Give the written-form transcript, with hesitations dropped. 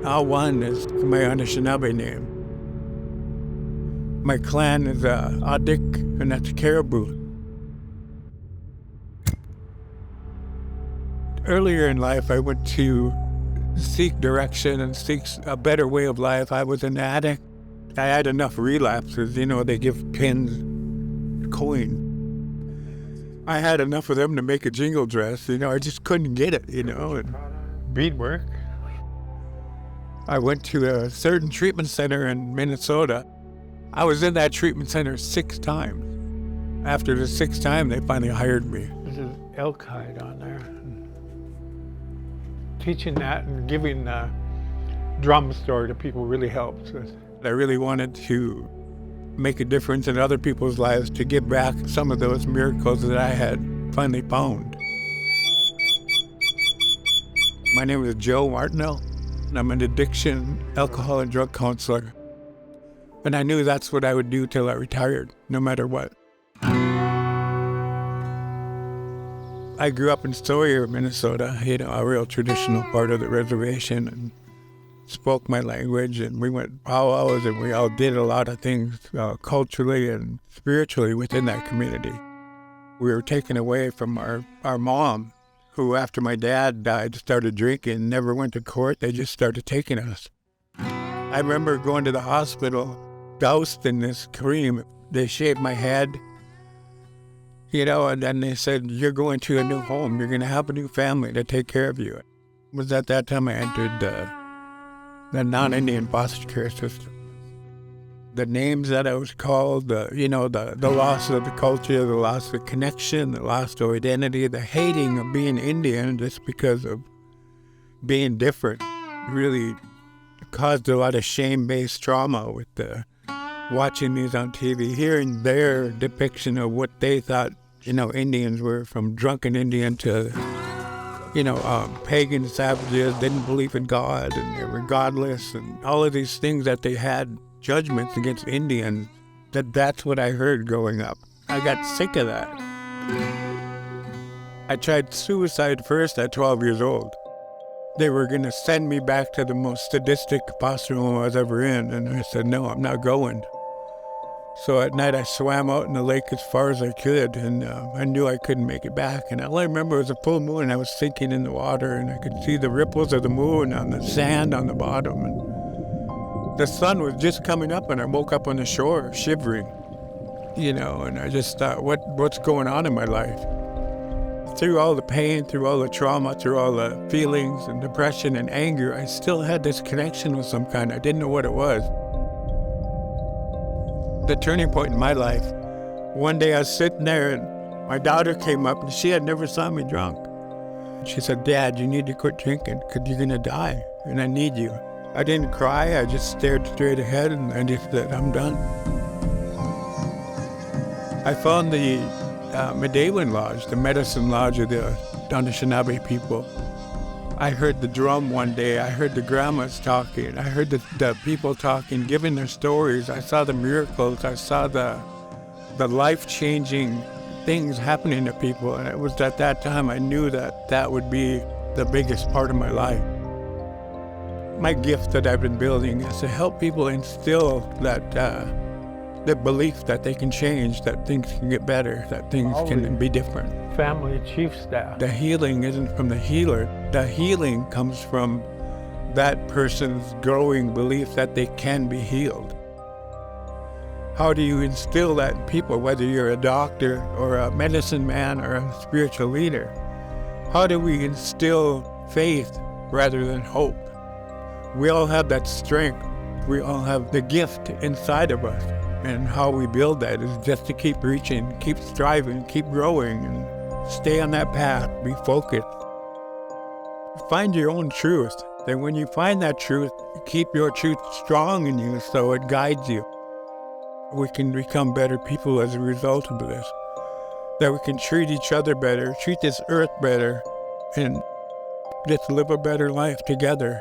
Awan is my Anishinaabe name. My clan is Adik, and that's caribou. Earlier in life, I went to seek direction and seek a better way of life. I was an addict. I had enough relapses. They give pins, coin. I had enough of them to make a jingle dress. I just couldn't get it, and beadwork. I went to a certain treatment center in Minnesota. I was in that treatment center 6 times. After the 6th time, they finally hired me. This is elk hide on there. Teaching that and giving the drum story to people really helps. I really wanted to make a difference in other people's lives, to give back some of those miracles that I had finally found. My name is Joe Martineau, and I'm an addiction, alcohol, and drug counselor. And I knew that's what I would do till I retired, no matter what. I grew up in Sawyer, Minnesota, a real traditional part of the reservation, and spoke my language, and we went powwows, and we all did a lot of things culturally and spiritually within that community. We were taken away from our mom, who after my dad died started drinking, never went to court. They just started taking us. I remember going to the hospital, doused in this cream. They shaved my head, and then they said, "You're going to a new home. You're going to have a new family to take care of you." It was at that time I entered the non-Indian foster care system. The names that I was called, the loss of the culture, the loss of connection, the loss of identity, the hating of being Indian just because of being different really caused a lot of shame-based trauma with watching these on TV, hearing their depiction of what they thought, Indians were, from drunken Indian to, pagan savages, didn't believe in God, and they were godless, and all of these things that they had judgments against Indians. That's what I heard growing up. I got sick of that. I tried suicide first at 12 years old. They were going to send me back to the most sadistic foster home I was ever in, and I said, no, I'm not going. So at night I swam out in the lake as far as I could, and I knew I couldn't make it back. And all I remember was a full moon, and I was sinking in the water, and I could see the ripples of the moon on the sand on the bottom. And the sun was just coming up, and I woke up on the shore shivering, and I just thought, what's going on in my life? Through all the pain, through all the trauma, through all the feelings and depression and anger, I still had this connection with some kind. I didn't know what it was. The turning point in my life, one day I was sitting there and my daughter came up and she had never saw me drunk. She said, "Dad, you need to quit drinking because you're going to die and I need you." I didn't cry, I just stared straight ahead and I just said, "I'm done." I found the Medellin Lodge, the medicine lodge of the Anishinaabe people. I heard the drum one day, I heard the grandmas talking, I heard the people talking, giving their stories. I saw the miracles, I saw the life-changing things happening to people, and it was at that time I knew that would be the biggest part of my life. My gift that I've been building is to help people instill that the belief that they can change, that things can get better, that things can be different. Family chief staff. The healing isn't from the healer. The healing comes from that person's growing belief that they can be healed. How do you instill that in people, whether you're a doctor or a medicine man or a spiritual leader? How do we instill faith rather than hope? We all have that strength. We all have the gift inside of us. And how we build that is just to keep reaching, keep striving, keep growing, and stay on that path, be focused. Find your own truth. Then when you find that truth, keep your truth strong in you so it guides you. We can become better people as a result of this. That we can treat each other better, treat this earth better, and just live a better life together